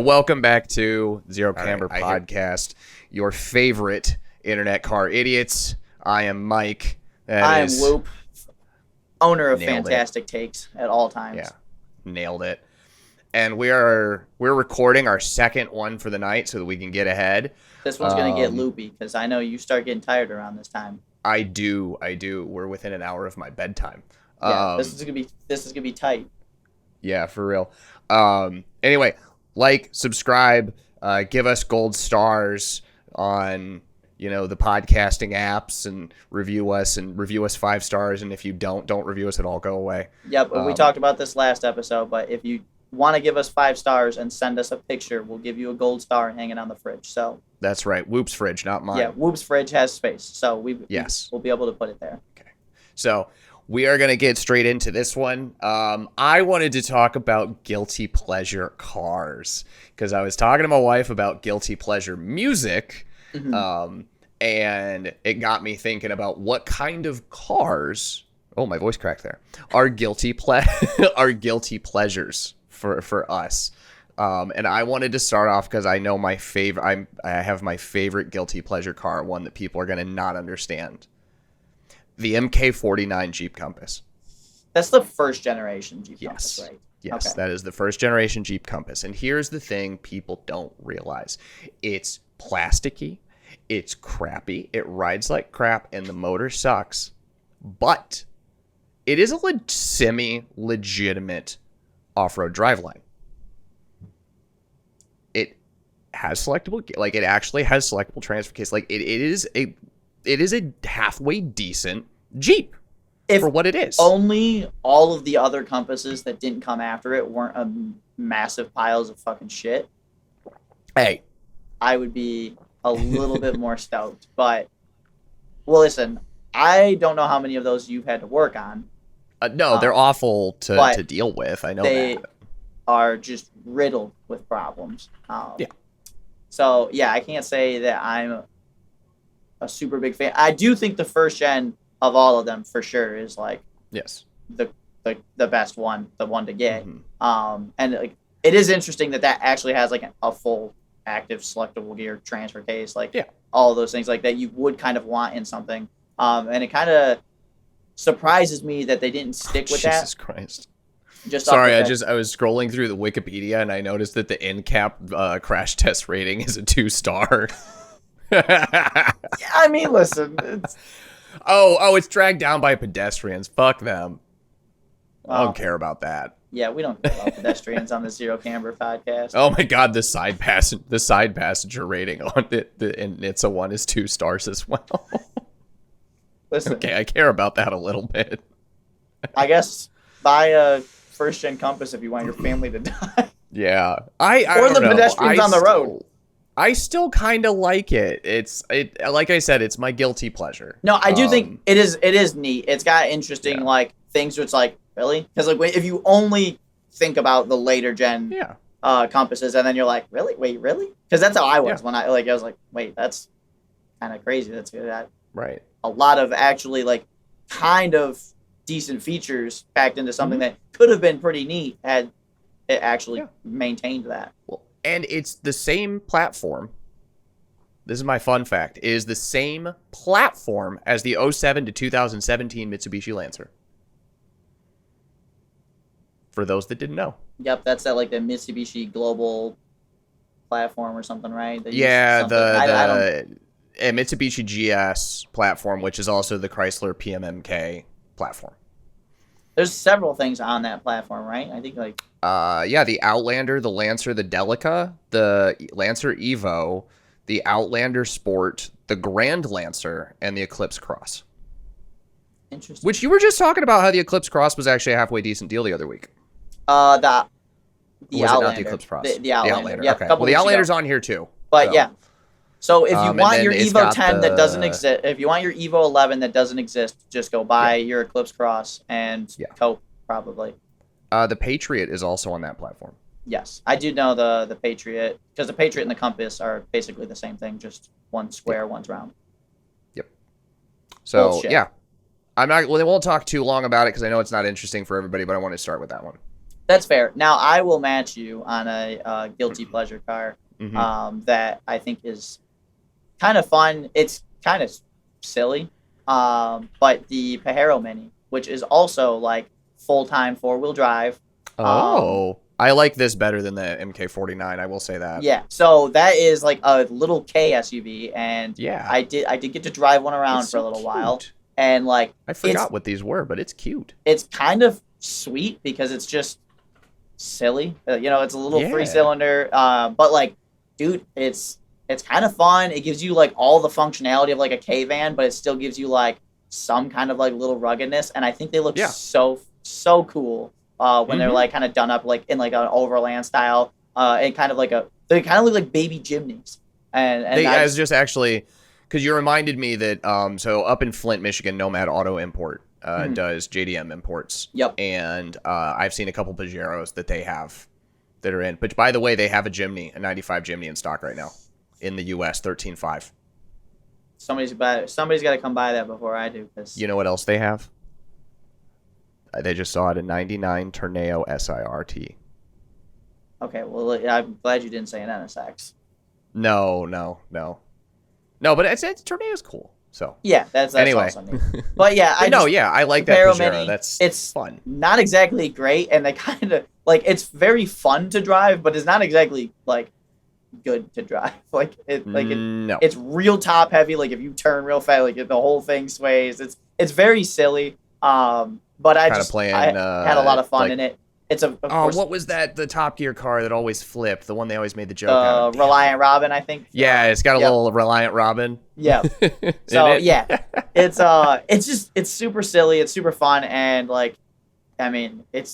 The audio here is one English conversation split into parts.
Welcome back to Zero Camber right, Podcast, your favorite internet car idiots. I am Mike. I am Whoop, owner of Nailed Fantastic Takes at all times. Yeah, nailed it. And we're recording our second one for the night so that we can get ahead. This one's going to get loopy because I know you start getting tired around this time. I do. We're within an hour of my bedtime. Yeah, this is gonna be tight. Yeah, for real. Anyway, like, subscribe, give us gold stars on, the podcasting apps, and review us 5 stars. And if you don't review us at all, go away. Yep, we talked about this last episode, but if you want to give us 5 stars and send us a picture, we'll give you a gold star hanging on the fridge. So that's right. Whoop's fridge, not mine. Yeah, Whoop's fridge has space, so we'll be able to put it there. Okay. So we are going to get straight into this one. I wanted to talk about guilty pleasure cars because I was talking to my wife about guilty pleasure music, and it got me thinking about what kind of cars. Oh, my voice cracked there. Are guilty pleasures for us. And I wanted to start off because I know my favorite. I have my favorite guilty pleasure car, one that people are going to not understand. The MK49 Jeep Compass. That's the first generation Jeep Compass, right? Yes, okay. That is the first generation Jeep Compass. And here's the thing people don't realize. It's plasticky, it's crappy, it rides like crap, and the motor sucks. But it is a semi-legitimate off-road driveline. It has selectable, it actually has selectable transfer case. It is a halfway decent Jeep for what it is. Only all of the other Compasses that didn't come after it weren't massive piles of fucking shit. Hey. I would be a little bit more stoked. But, well, listen, I don't know how many of those you've had to work on. No, they're awful to deal with. I know they that. Are just riddled with problems. Yeah. So, yeah, I can't say that I'm a super big fan. I do think the first gen of all of them for sure is yes, the best one, the one to get. And it is interesting that actually has a full active selectable gear transfer case, all of those things that you would kind of want in something. And it kind of surprises me that they didn't stick with that. Jesus Christ. Sorry, I was scrolling through the Wikipedia and I noticed that the NCAP crash test rating is a 2-star. Yeah, I mean, listen. It's... it's dragged down by pedestrians. Fuck them. I don't care about that. Yeah, we don't care about pedestrians on the Zero Camber Podcast. Oh my God, the side passenger rating on the NHTSA one is 2 stars as well. Listen, okay, I care about that a little bit. I guess buy a first gen Compass if you want your family to die. Yeah, or the pedestrians on the road. I still kind of like it. It's like I said, it's my guilty pleasure. No, I do think it is neat. It's got interesting things where it's really? Because if you only think about the later gen Compasses and then you're like, really? Wait, really? Because that's how I was when I was like, wait, that's kind of crazy. That's good. Right. A lot of actually kind of decent features packed into something that could have been pretty neat had it actually maintained that. Well, and it's the same platform. This is my fun fact. It is the same platform as the 07 to 2017 Mitsubishi Lancer. For those that didn't know. Yep, that's the Mitsubishi Global platform or something, right? The Mitsubishi GS platform, which is also the Chrysler PMMK platform. There's several things on that platform, right? I think the Outlander, the Lancer, the Delica, the Lancer Evo, the Outlander Sport, the Grand Lancer, and the Eclipse Cross. Interesting. Which you were just talking about how the Eclipse Cross was actually a halfway decent deal the other week. The Outlander. Not the Eclipse Cross? The Outlander. Yeah, okay. Well, the Outlander's on here too. But so if you want your Evo 10 that doesn't exist, if you want your Evo 11 that doesn't exist, just go buy your Eclipse Cross and cope probably. The Patriot is also on that platform. Yes, I do know the Patriot because the Patriot and the Compass are basically the same thing, just one's square, one's round. Yep. So Bullshit. I'm not. Well, they won't talk too long about it because I know it's not interesting for everybody, but I want to start with that one. That's fair. Now I will match you on a guilty pleasure car that I think is kind of fun. It's kind of silly, but the Pajero Mini, which is also like full-time four-wheel drive. I like this better than the MK49. I will say that. Yeah, so that is like a little K SUV, and yeah, I did get to drive one around for a little while, and like I forgot what these were, but it's cute. It's kind of sweet because it's just silly. It's a little 3-cylinder, but like, dude, it's kind of fun. It gives you like all the functionality of like a K van, but it still gives you like some kind of like little ruggedness, and I think they look so cool when they're like kind of done up like in like an overland style, and kind of like they kind of look like baby Jimneys. And I was just actually, because you reminded me that so up in Flint, Michigan, Nomad Auto Import does JDM imports. Yep. And I've seen a couple Pajeros that they have that are in. But by the way, they have a 95 Jimny in stock right now in the U.S. 13.5. Somebody's got to come buy that before I do. Cause... You know what else they have? They just saw it, a 99 Tourneo SIRT. Okay, well, I'm glad you didn't say an NSX. No, but it's Tourneo's cool. So yeah, that's anyway. Awesome. But yeah, I like that Pajero. It's fun. Not exactly great, and they kind of like it's very fun to drive, but it's not exactly like good to drive. It's real top heavy. Like if you turn real fast, like the whole thing sways. It's very silly. But I had a lot of fun in it. It's of course, what was that? The Top Gear car that always flipped, the one they always made the joke out of. Reliant Robin, I think. Yeah, it's got a little Reliant Robin. Yeah. So it's super silly. It's super fun, and like, I mean, it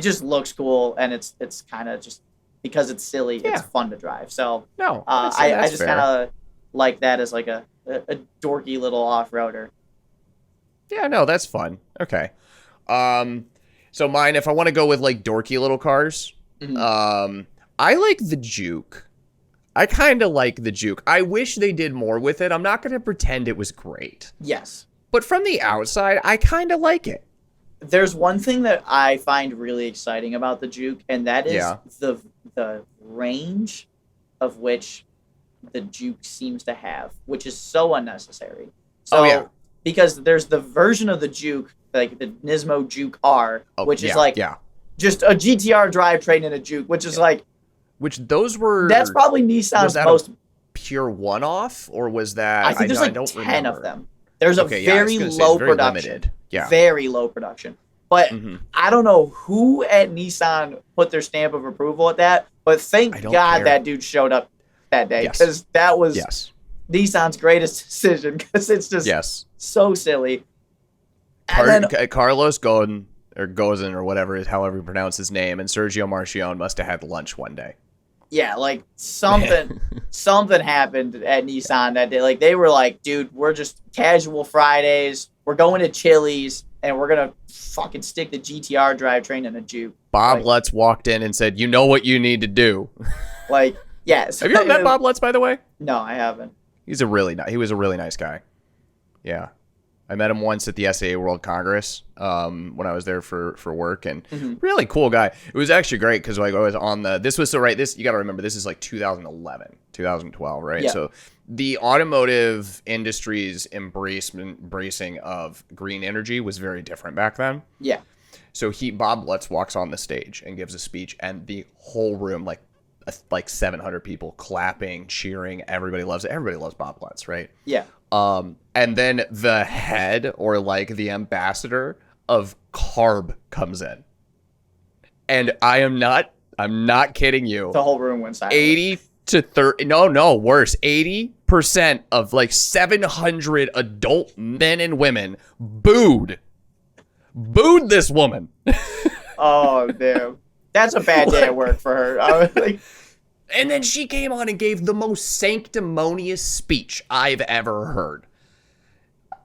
just looks cool, and it's kind of just because it's silly, it's fun to drive. So I just kind of like that as like a dorky little off-roader. Yeah, no, that's fun. Okay. So mine, if I want to go with like dorky little cars, I like the Juke. I kind of like the Juke. I wish they did more with it. I'm not going to pretend it was great. Yes. But from the outside, I kind of like it. There's one thing that I find really exciting about the Juke, and that is the range of which the Juke seems to have, which is so unnecessary. So, because there's the version of the Juke, like the Nismo Juke R, which is like just a GTR drivetrain in a Juke, which is like... Which those were... That's probably Nissan's most... pure one-off, or was that... I think there's like 10 of them. There's a very low production. Limited. Yeah. Very low production. But I don't know who at Nissan put their stamp of approval at that, but thank God that dude showed up that day, because that was Nissan's greatest decision, because it's just so silly. Carlos Ghosn, or whatever, however you pronounce his name, and Sergio Marchionne must have had lunch one day. Yeah, like something happened at Nissan that day. Like they were like, dude, we're just casual Fridays. We're going to Chili's, and we're going to fucking stick the GTR drivetrain in a Juke. Bob Lutz walked in and said, you know what you need to do. Like, yes. Have you ever met Bob Lutz, by the way? No, I haven't. He was a really nice guy. Yeah. I met him once at the SAA World Congress when I was there for work, and really cool guy. It was actually great because like I was on you got to remember, this is like 2011, 2012, right? Yeah. So the automotive industry's embracing of green energy was very different back then. Yeah. So Bob Lutz walks on the stage and gives a speech, and the whole room, like 700 people clapping, cheering. Everybody loves it. Everybody loves Bob Lutz, right? Yeah. And then the head, or like the ambassador of CARB, comes in. And I'm not kidding you. The whole room went silent. 80 to 30, no, worse. 80% of like 700 adult men and women booed this woman. Oh, damn. That's a bad day at work for her. I was like... And then she came on and gave the most sanctimonious speech I've ever heard.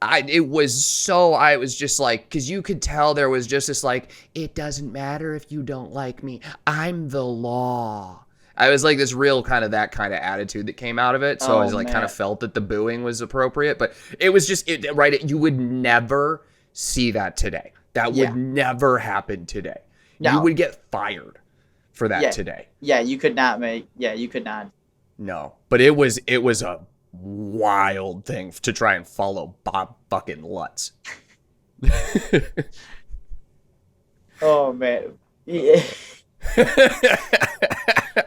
I was just like, because you could tell there was just this like, it doesn't matter if you don't like me, I'm the law. I was like this real kind of attitude that came out of it. So I was like, kind of felt that the booing was appropriate, but it was just you would never see that today. That would never happen today. No. You would get fired for that today. Yeah, you could not make. Yeah, you could not. No, but it was a wild thing to try and follow Bob fucking Lutz. Oh man. Yeah.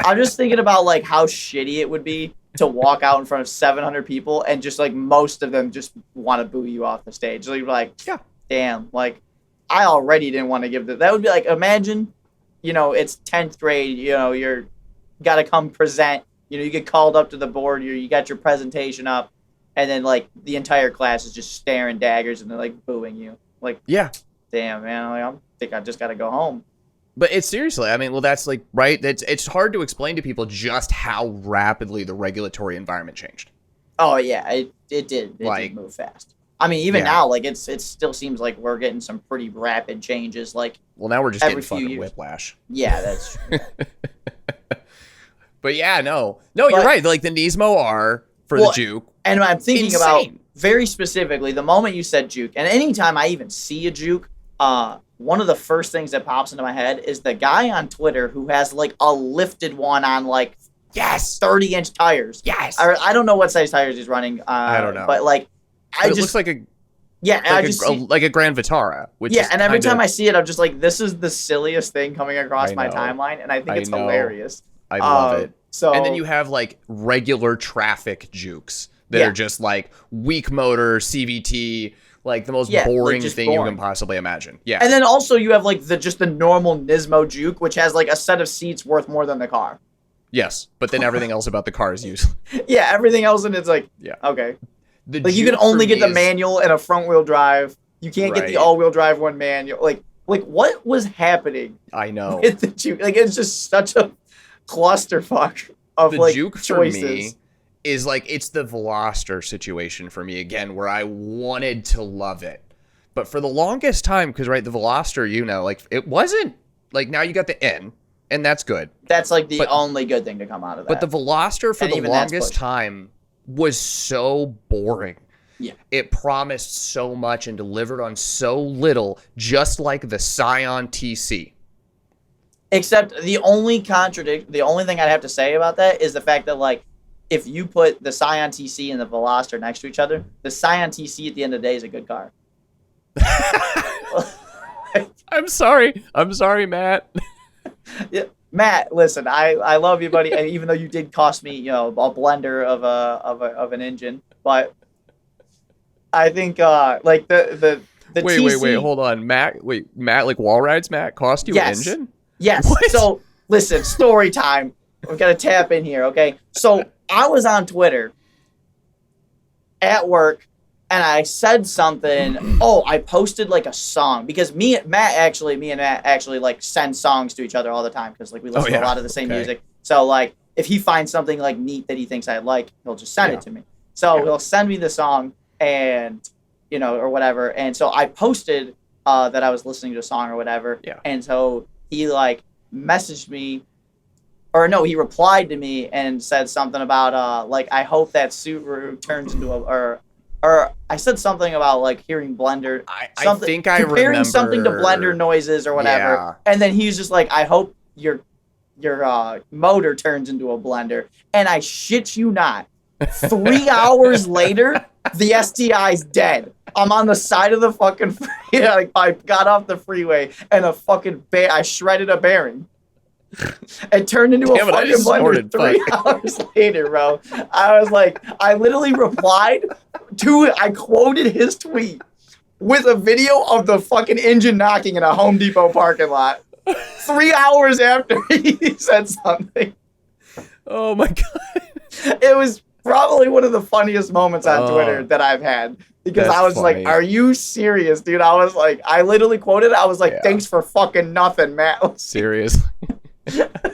I'm just thinking about like how shitty it would be to walk out in front of 700 people and just like most of them just want to boo you off the stage. Like, yeah, damn, like I already didn't want to give that would be like, imagine, it's 10th grade, you're got to come present, you get called up to the board, you got your presentation up, and then like the entire class is just staring daggers and they're like booing you. Like, yeah, damn, man, like, I think I just got to go home. But it's seriously, I mean, well, that's like, right? It's hard to explain to people just how rapidly the regulatory environment changed. Oh, yeah, it did. It did move fast. I mean, even now, like, it still seems like we're getting some pretty rapid changes. Like, well, now we're just getting fucking whiplash. Yeah, that's true. But yeah, no, you're right. Like, the Nismo R for the Juke. And I'm thinking about, very specifically, the moment you said Juke, and anytime I even see a Juke, one of the first things that pops into my head is the guy on Twitter who has like a lifted one on like 30-inch tires. Yes. I don't know what size tires he's running. I don't know. But like, it looks like a like a Grand Vitara. Which and every time I see it, I'm just like, this is the silliest thing coming across my timeline, and I think it's hilarious. I love it. So and then you have like regular traffic Jukes that are just like weak motor CVT. Like the most boring thing you can possibly imagine. Yeah. And then also you have like the normal Nismo Juke, which has like a set of seats worth more than the car. Yes, but then everything else about the car is useless. Yeah, everything else in it's like, okay. Like you can only get the manual and a front wheel drive. You can't get the all wheel drive one manual. Like what was happening? I know. With the Juke? Like it's just such a clusterfuck of the like Juke choices. For me is like, it's the Veloster situation for me again, where I wanted to love it. But for the longest time, because the Veloster, like it wasn't like, now you got the N, and that's good. That's like the only good thing to come out of that. But the Veloster for the longest time was so boring. Yeah. It promised so much and delivered on so little, just like the Scion TC. Except the only thing I'd have to say about that is the fact that like, if you put the Scion TC and the Veloster next to each other, the Scion TC at the end of the day is a good car. I'm sorry, Matt. Yeah, Matt, listen, I love you, buddy. And even though you did cost me, a blender of an engine, but I think like the TC, wait, hold on, Matt, like Wall Rides, Matt cost you an engine? Yes. What? So listen, story time. We've got to tap in here, okay? So I was on Twitter at work, and I said something. Oh, I posted like a song because me and Matt actually like send songs to each other all the time because like we listen to a lot of the same music. So like if he finds something like neat that he thinks I like, he'll just send it to me. So he'll send me the song and or whatever. And so I posted that I was listening to a song or whatever. Yeah. And so he like messaged me. Or no, he replied to me and said something about like I hope that Subaru turns into or I said something about like hearing blender. I think I remember comparing something to blender noises or whatever. Yeah. And then he's just like, I hope your motor turns into a blender. And I shit you not, 3 hours later, the STI's dead. I'm on the side of the fucking like I got off the freeway and I shredded a bearing. It turned into a fucking blender 3 hours later, bro. I was like, I literally replied to it. I quoted his tweet with a video of the fucking engine knocking in a Home Depot parking lot 3 hours after he said something. Oh my God. It was probably one of the funniest moments on Twitter that I've had. Because I was funny. Like, are you serious, dude? I was like, I literally quoted it. I was like, thanks for fucking nothing, Matt. Seriously.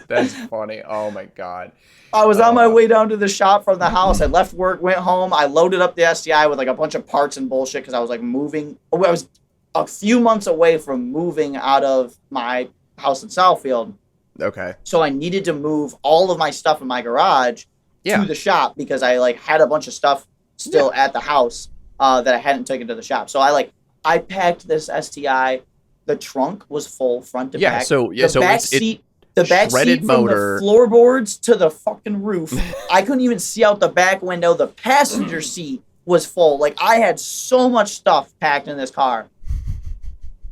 That's funny. Oh my God. I was on my way down to the shop from the house. I left work, went home. I loaded up the STI with like a bunch of parts and bullshit because I was like moving. I was a few months away from moving out of my house in Southfield. Okay. So I needed to move all of my stuff in my garage to the shop because I like had a bunch of stuff still at the house that I hadn't taken to the shop. So I packed this STI the trunk was full front to Yeah, back. so The back seat from motor. the floorboards to the fucking roof. I couldn't even see out the back window. The passenger seat was full. Like, I had so much stuff packed in this car.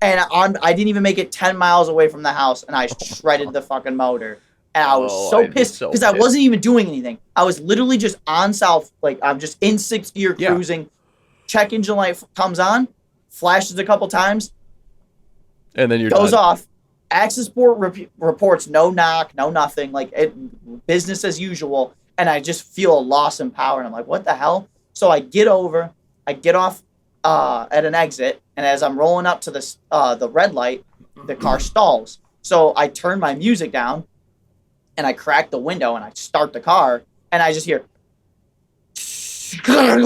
And I didn't even make it 10 miles away from the house, and I shredded the fucking motor. And I was so pissed because I wasn't even doing anything. I was literally just on south, like I'm just in 6th gear cruising. Check engine light comes on, flashes a couple times, and then goes off. Access port reports no knock, no nothing, like business as usual. And I just feel a loss in power, and I'm like, what the hell? So I get off at an exit, and as I'm rolling up to the red light, the car stalls. So I turn my music down, and I crack the window, and I start the car, and I just hear, and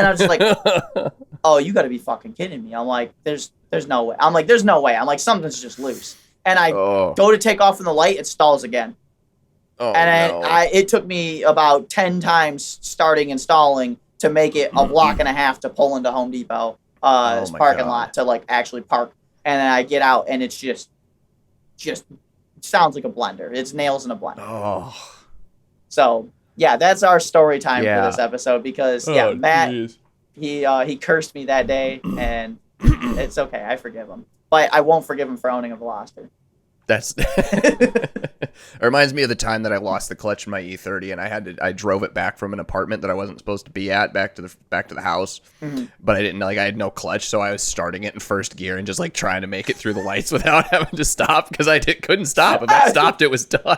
I'm just like, oh, you got to be fucking kidding me. I'm like, there's no way. I'm like, something's just loose. And I go to take off from the light, it stalls again. Oh, and no. It took me about 10 times starting and stalling to make it a block and a half to pull into Home Depot parking lot to like actually park. And then I get out, and it's just sounds like a blender. It's nails in a blender. Oh. So yeah, that's our story time for this episode because Matt, he cursed me that day, and it's okay. I forgive him, but I won't forgive him for owning a Veloster. That's it reminds me of the time that I lost the clutch in my E30, and I drove it back from an apartment that I wasn't supposed to be at back to the house, but I didn't I had no clutch, so I was starting it in 1st gear and just like trying to make it through the lights without having to stop because couldn't stop. If I stopped, it was done.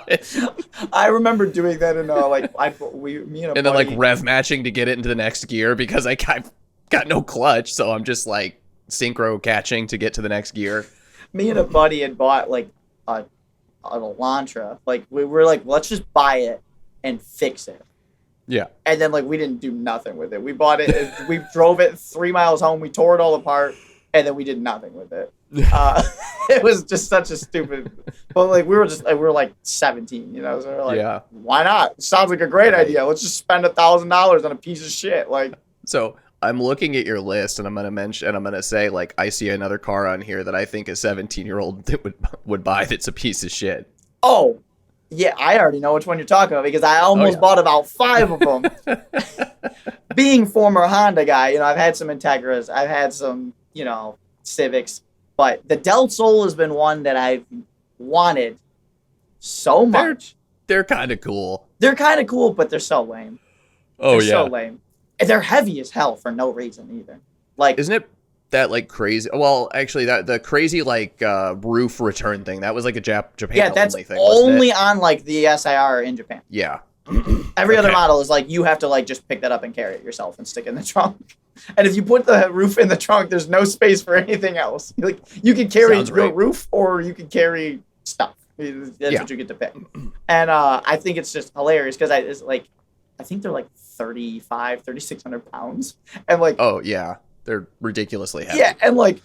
I remember doing that in and then like rev matching to get it into the next gear because I've got no clutch, so I'm just like synchro catching to get to the next gear. Me and a buddy had bought like an Elantra. Like we were like, let's just buy it and fix it. Yeah. And then like we didn't do nothing with it. We bought it, we drove it 3 miles home, we tore it all apart, and then we did nothing with it. It was just such a stupid. But like we were like 17, you know. So we're like, why not? Sounds like a great idea. Let's just spend $1,000 on a piece of shit. Like, so I'm looking at your list, and I'm gonna say, like, I see another car on here that I think a 17-year-old would buy that's a piece of shit. Oh, yeah, I already know which one you're talking about because I almost bought about 5 of them. Being former Honda guy, I've had some Integras, I've had some, Civics, but the Del Sol has been one that I've wanted so much. They're kind of cool. They're kind of cool, but they're so lame. They're so lame. And they're heavy as hell for no reason either. Like, isn't it that like crazy? Well, actually, that the crazy like roof return thing that was like a Japan that's only thing. Only on like the SIR in Japan. Yeah. Every other model is like you have to like just pick that up and carry it yourself and stick it in the trunk. And if you put the roof in the trunk, there's no space for anything else. Like you can carry your roof or you can carry stuff. That's what you get to pick. And I think it's just hilarious because I think they're like 3,600 pounds. And like, oh yeah, they're ridiculously heavy. Yeah. And like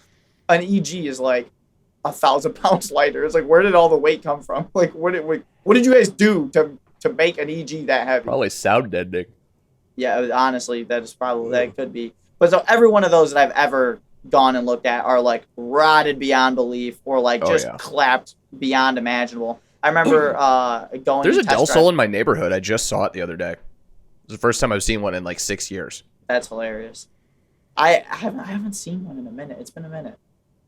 an EG is like 1,000 pounds lighter. It's like, where did all the weight come from? Like, what did you guys do to make an EG that heavy? Probably sound deadening. Yeah, honestly, that could be. But so every one of those that I've ever gone and looked at are like rotted beyond belief or like clapped beyond imaginable. I remember going. There's a Del Sol in my neighborhood. I just saw it the other day. It was the first time I've seen one in like 6 years. That's hilarious. I haven't seen one in a minute. It's been a minute.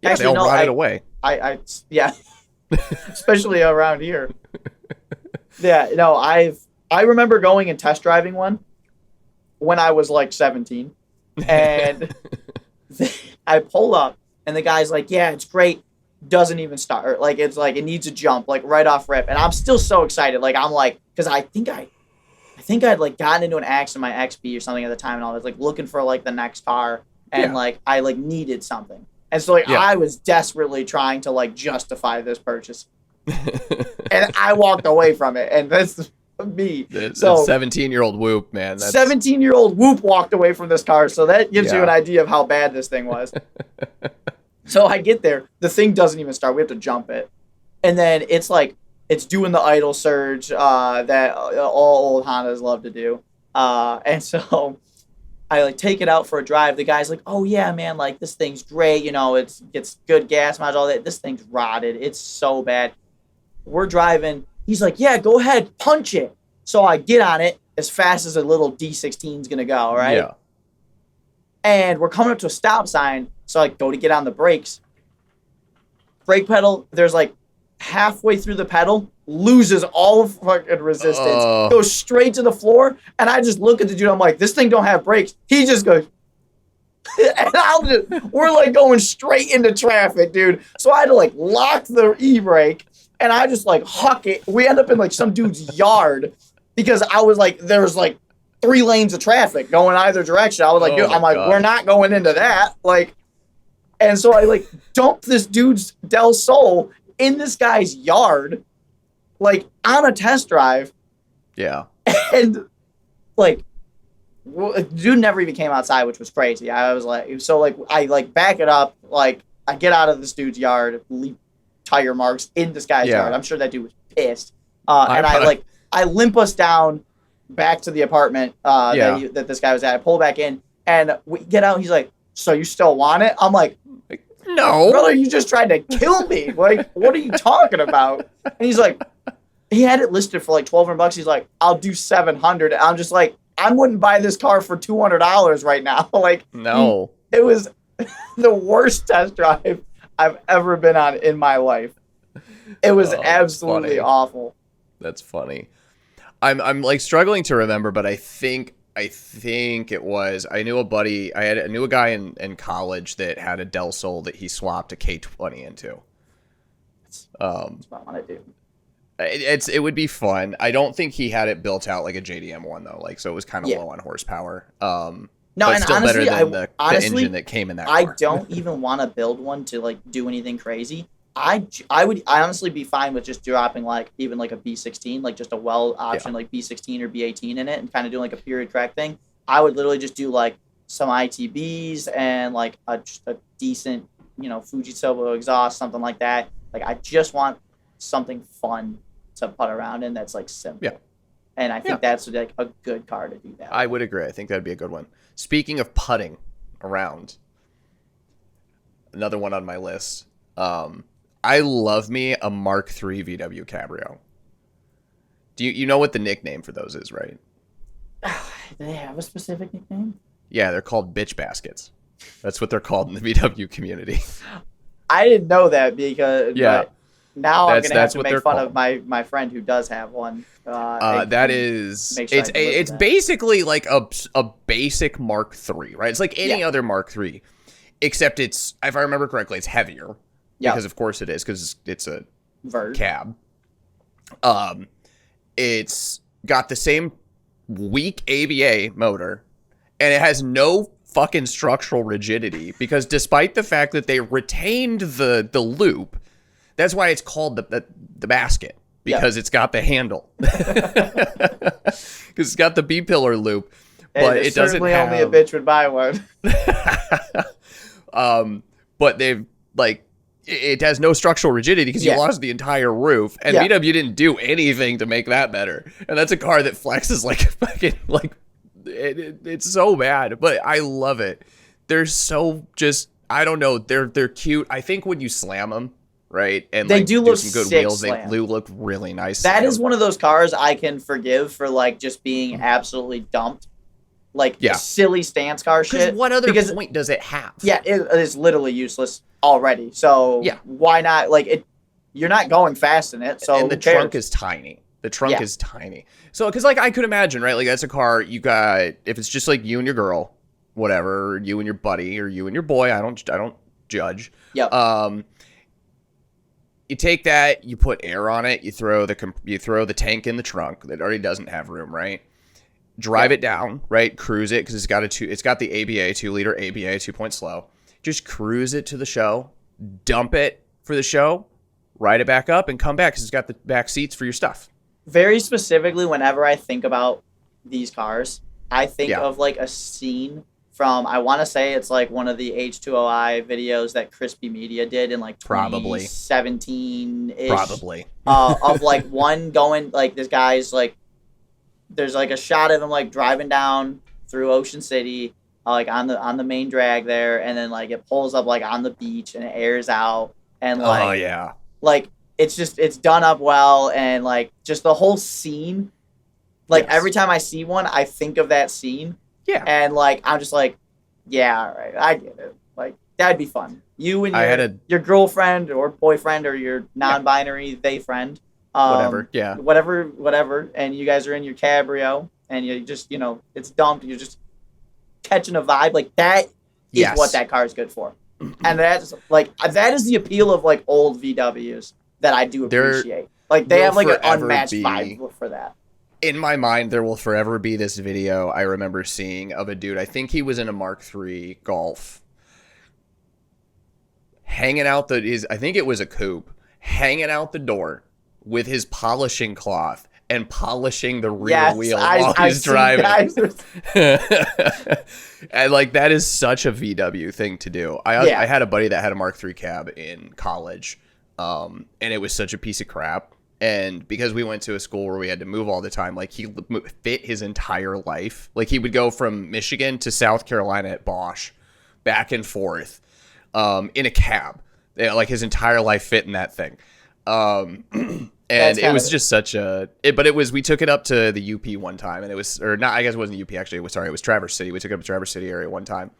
Yeah, actually, they all rotted away. Yeah, especially around here. Yeah, no, I remember going and test driving one when I was like 17, and I pull up, and the guy's like, "Yeah, it's great." Doesn't even start. Like it's like it needs a jump, like right off rip, and I'm still so excited. Like I'm like, because I think I'd like gotten into an accident in my XP or something at the time, and I was like looking for like the next car, and like I like needed something, and so like I was desperately trying to like justify this purchase. And I walked away from it, and that's me. So 17-year-old Whoop, man. 17-year-old Whoop walked away from this car, so that gives you an idea of how bad this thing was. So I get there, the thing doesn't even start. We have to jump it, and then it's like it's doing the idle surge that all old Hondas love to do, and so I like take it out for a drive. The guy's like, "Oh yeah, man, like this thing's great. You know, it's good gas mileage, all that. This thing's rotted. It's so bad." We're driving. He's like, "Yeah, go ahead, punch it." So I get on it as fast as a little D16 is gonna go, right? Yeah. And we're coming up to a stop sign, so I go to get on the brakes. Brake pedal, there's like halfway through the pedal, loses all fucking resistance, goes straight to the floor, and I just look at the dude, I'm like, this thing don't have brakes. He just goes, and we're like going straight into traffic, dude. So I had to like lock the e-brake, and I just like huck it. We end up in like some dude's yard, because I was like, there was like 3 lanes of traffic going either direction. I was like, dude, I'm like, we're not going into that. Like, and so I like dumped this dude's Del Sol in this guy's yard, like on a test drive. Yeah. And like, dude never even came outside, which was crazy. I was like, so like, I like back it up. Like I get out of this dude's yard, leave tire marks in this guy's yard. I'm sure that dude was pissed. And I limp us down back to the apartment that this guy was at. I pull back in, and we get out. He's like, "So you still want it?" I'm like, "No, brother, you just tried to kill me. Like, what are you talking about?" And he's like, he had it listed for like $1,200. He's like, "I'll do $700." I'm just like, I wouldn't buy this car for $200 right now. Like, no, it was the worst test drive I've ever been on in my life. It was absolutely awful. That's funny. I'm like struggling to remember, but I think it was, I knew a guy in college that had a Del Sol that he swapped a K20 into. That's what I want to do. It would be fun. I don't think he had it built out like a JDM one though. Like, so it was kind of low on horsepower. No, but and still honestly, better than the engine that came in that car. I don't even want to build one to like do anything crazy. I would honestly be fine with just dropping like even like a B16, like just a well option like B16 or B18 in it, and kind of doing like a period track thing. I would literally just do like some ITBs and like just a decent, you know, Fujitsu exhaust, something like that. Like I just want something fun to put around in that's like simple. Yeah. And I think that's like a good car to do that. I would agree. I think that'd be a good one. Speaking of putting around, another one on my list. I love me a Mark III VW Cabrio. Do you know what the nickname for those is, right? Do they have a specific nickname? Yeah, they're called bitch baskets. That's what they're called in the VW community. I didn't know that because now I'm gonna have to make fun of my friend who does have one. It's basically like a basic Mark III, right? It's like any other Mark III, except it's, if I remember correctly, it's heavier. Yeah, because of course it is, because it's a cab. It's got the same weak ABA motor, and it has no fucking structural rigidity, because despite the fact that they retained the loop, that's why it's called the basket, because it's got the handle, because it's got the B-pillar loop, but it doesn't have... only a bitch would buy one. But they've like... It has no structural rigidity because you lost the entire roof, and VW didn't do anything to make that better. And that's a car that flexes like fucking like it's so bad, but I love it. They're so just, I don't know, they're cute. I think when you slam them, right, and they like, do look some good sick wheels, slam. They do look really nice. That is one of those cars I can forgive for like just being absolutely dumped. Like silly stance car shit. What other point does it have? Yeah, it is literally useless already. So why not? Like it, you're not going fast in it. So and the trunk is tiny. The trunk is tiny. So because like I could imagine, right? Like that's a car you got, if it's just like you and your girl, whatever, or you and your buddy, or you and your boy. I don't judge. Yeah. You take that, you put air on it, you throw the tank in the trunk that already doesn't have room, right? Drive it down, right? Cruise it, because it's got the ABA 2-liter ABA 2-point slow. Just cruise it to the show, dump it for the show, ride it back up, and come back because it's got the back seats for your stuff. Very specifically, whenever I think about these cars, I think of like a scene from, I want to say it's like one of the H2OI videos that Crispy Media did in like 2017-ish. Probably. Of like one going, like this guy's like, there's like a shot of him like driving down through Ocean City, like on the main drag there, and then like it pulls up like on the beach and it airs out, and Oh yeah. like it's done up well, and like just the whole scene. Like every time I see one, I think of that scene. Yeah. And like I'm just like, yeah, all right, I get it. Like that'd be fun. You and your girlfriend or boyfriend or your non-binary they friend. Whatever. Yeah. Whatever. And you guys are in your cabrio and you just, it's dumped. You're just catching a vibe. Like that is what that car is good for. And that's like, that is the appeal of like old VWs that I do appreciate. Like they have like an unmatched vibe for that. In my mind, there will forever be this video I remember seeing of a dude. I think he was in a Mark III Golf. Hanging out I think it was a coupe. Hanging out the door with his polishing cloth and polishing the rear wheel while he's driving. And like that is such a VW thing to do. I had a buddy that had a Mark III cab in college, and it was such a piece of crap. And because we went to a school where we had to move all the time, like he fit his entire life. Like he would go from Michigan to South Carolina at Bosch, back and forth, in a cab. Like his entire life fit in that thing. And it was just such we took it up to the UP one time, and it was, or not, I guess it wasn't UP actually. It was Traverse City. We took it up to Traverse City area one time.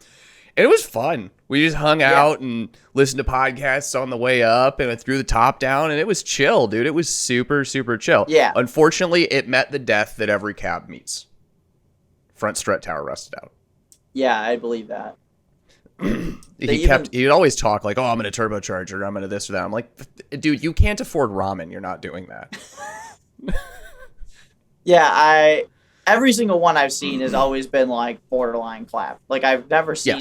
And it was fun. We just hung out and listened to podcasts on the way up and threw the top down, and it was chill, dude. It was super, super chill. Yeah. Unfortunately, it met the death that every cab meets. Front strut tower rusted out. Yeah, I believe that. He'd always talk like, oh, I'm going to turbocharge or I'm going to this or that. I'm like, dude, you can't afford ramen. You're not doing that. Yeah, every single one I've seen has always been like borderline clap. Like I've never seen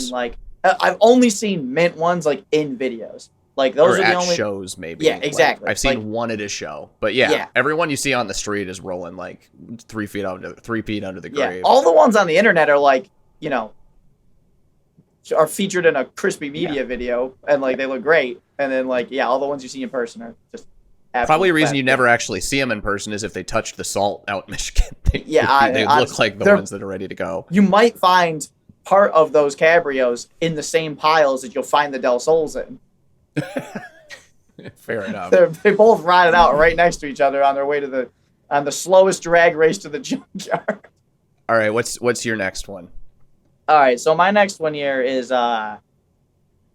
I've only seen mint ones like in videos. Like those are the only shows maybe. Yeah, exactly. Like, I've seen one at a show, but everyone you see on the street is rolling like 3 feet under the grave. All the ones on the internet are like, are featured in a crispy media video and like they look great, and then like all the ones you see in person are just probably a reason you never actually see them in person is if they touched the salt out in Michigan. They look like the ones that are ready to go. You might find part of those cabrios in the same piles that you'll find the Del Sols in. Fair enough. They both ride it out right next to each other on their way to the slowest drag race to the junkyard. All right, what's your next one? All right, so my next one here is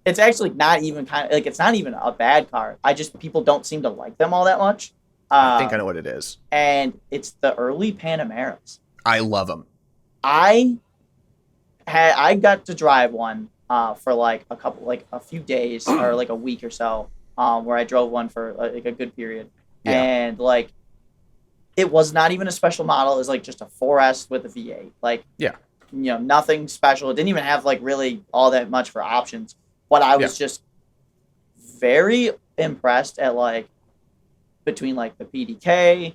it's actually not even it's not even a bad car. People don't seem to like them all that much. I think I know what it is. And it's the early Panameras. I love them. I got to drive one for like a few days or like a week or so, where I drove one for like a good period. Yeah. And like it was not even a special model. It was like just a 4S with a V8. Like nothing special. It didn't even have like really all that much for options. But I was just very impressed at like between like the PDK,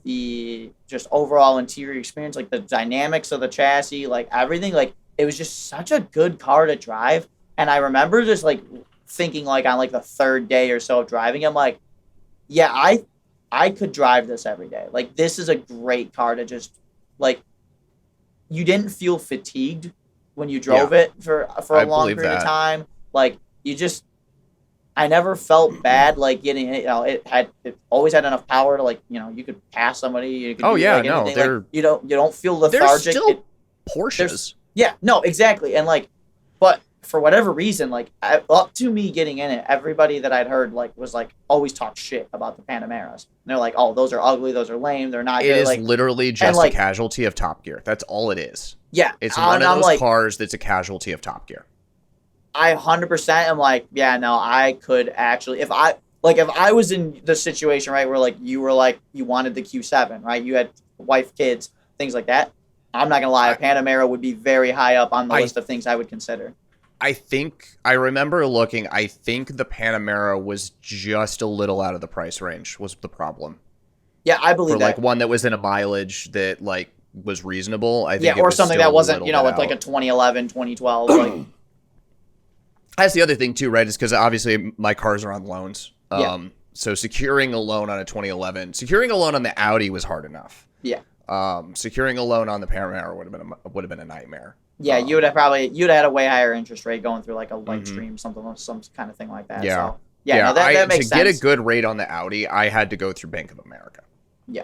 the just overall interior experience, like the dynamics of the chassis, like everything. Like it was just such a good car to drive. And I remember just like thinking like on like the third day or so of driving, I'm like, yeah, I could drive this every day. Like this is a great car to just like. You didn't feel fatigued when you drove it for a long period of time. Like I never felt bad like getting it. It always had enough power to like you could pass somebody. You could they're you don't feel lethargic. They're still Porsches. No, exactly, and like, but for whatever reason, like up to me getting in it, everybody that I'd heard like was like always talked shit about the Panameras. And they're like, oh, those are ugly, those are lame, they're not. It is literally just a casualty of Top Gear. That's all it is. Yeah, it's one of those cars that's a casualty of Top Gear. I 100% am like, yeah, no, I could actually, if I was in the situation, right, where like you were like, you wanted the Q7, right? You had wife, kids, things like that. I'm not gonna lie, a Panamera would be very high up on the list of things I would consider. I remember looking, I think the Panamera was just a little out of the price range was the problem. Yeah, I believe that. Like one that was in a mileage that like was reasonable. I think or something that wasn't, like a 2011, 2012. Like. That's the other thing too, right? Is because obviously my cars are on loans. So securing a loan on a 2011, securing a loan on the Audi was hard enough. Yeah. Securing a loan on the Panamera would have been a nightmare. Yeah, you'd have had a way higher interest rate going through like a light stream, some kind of thing like that. Yeah. So, no, that makes sense. To get a good rate on the Audi, I had to go through Bank of America. Yeah.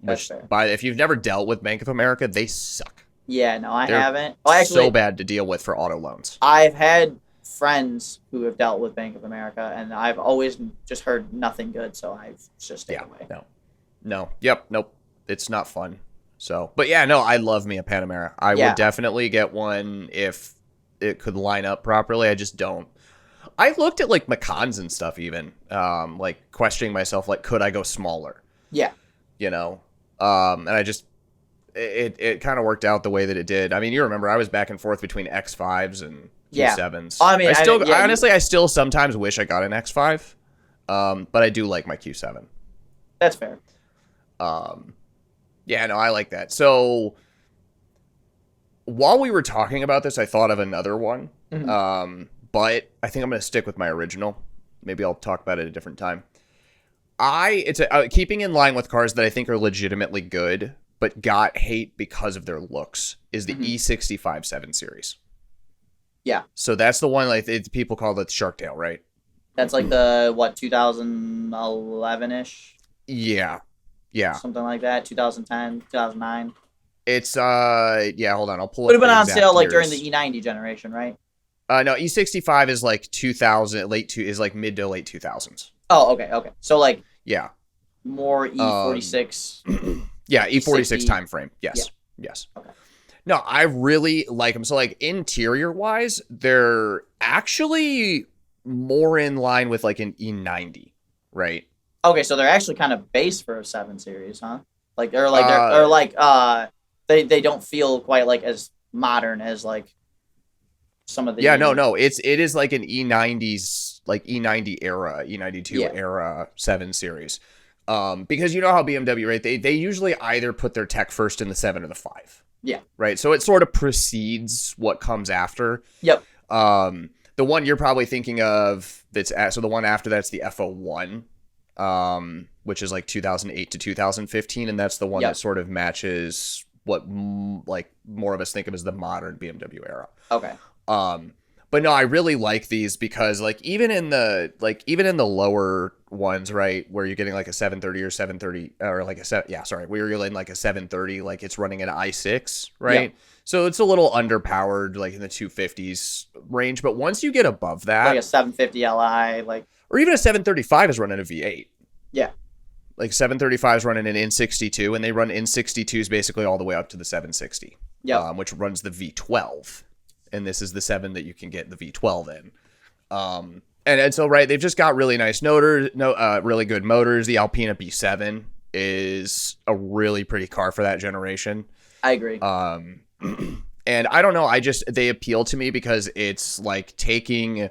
Which, if you've never dealt with Bank of America, they suck. Yeah, no, I They're haven't. Well, actually, so bad to deal with for auto loans. I've had friends who have dealt with Bank of America, and I've always just heard nothing good, so I've just stayed away. Nope. It's not fun. So, but yeah, no, I love me a Panamera. I would definitely get one if it could line up properly. I just don't. I looked at like Macans and stuff, even like questioning myself, like, could I go smaller? Yeah. You know, and I just it kind of worked out the way that it did. I mean, you remember I was back and forth between X5s and Q7s. I mean, honestly, I still sometimes wish I got an X5, but I do like my Q7. That's fair. Yeah, no, I like that. So while we were talking about this, I thought of another one. Mm-hmm. But I think I'm going to stick with my original. Maybe I'll talk about it at a different time. It's keeping in line with cars that I think are legitimately good, but got hate because of their looks, is the E65 7 Series. Yeah. So that's the one like people call it Shark Tail, right? That's like the 2011-ish. Yeah. Something like that. 2010, 2009. It's hold on, I'll pull it. Would have been on sale like during the E90 generation, right? No, E65 is like 2000, is like mid to late 2000s. Oh, okay. So like more E46. Yeah, E46 time frame. Yes. Okay. No, I really like them. So like interior wise, they're actually more in line with like an E90, right? Okay, so they're actually kind of base for a 7 Series, huh? Like they don't feel quite like as modern as like some of the it is like an E90s, like E90 era, E92 era 7 Series. Because you know how BMW, right? They usually either put their tech first in the 7 or the 5. Yeah. Right. So it sort of precedes what comes after. Yep. The one you're probably thinking of so the one after that's the F01. Which is like 2008 to 2015, and that's the one that sort of matches what like more of us think of as the modern BMW era. Okay. But no, I really like these because like even in the lower ones, right, where you're getting like a 730 or 730 or like where you're getting like a 730, like it's running an i6, right? Yeah. So it's a little underpowered, like in the 250s range. But once you get above that, like a 750 Li, or even a 735 is running a V8. Yeah. Like 735 is running an N62, and they run N62s basically all the way up to the 760, which runs the V12. And this is the 7 that you can get the V12 in. And so, right, they've just got really nice really good motors. The Alpina B7 is a really pretty car for that generation. I agree. And I don't know, they appeal to me because it's like taking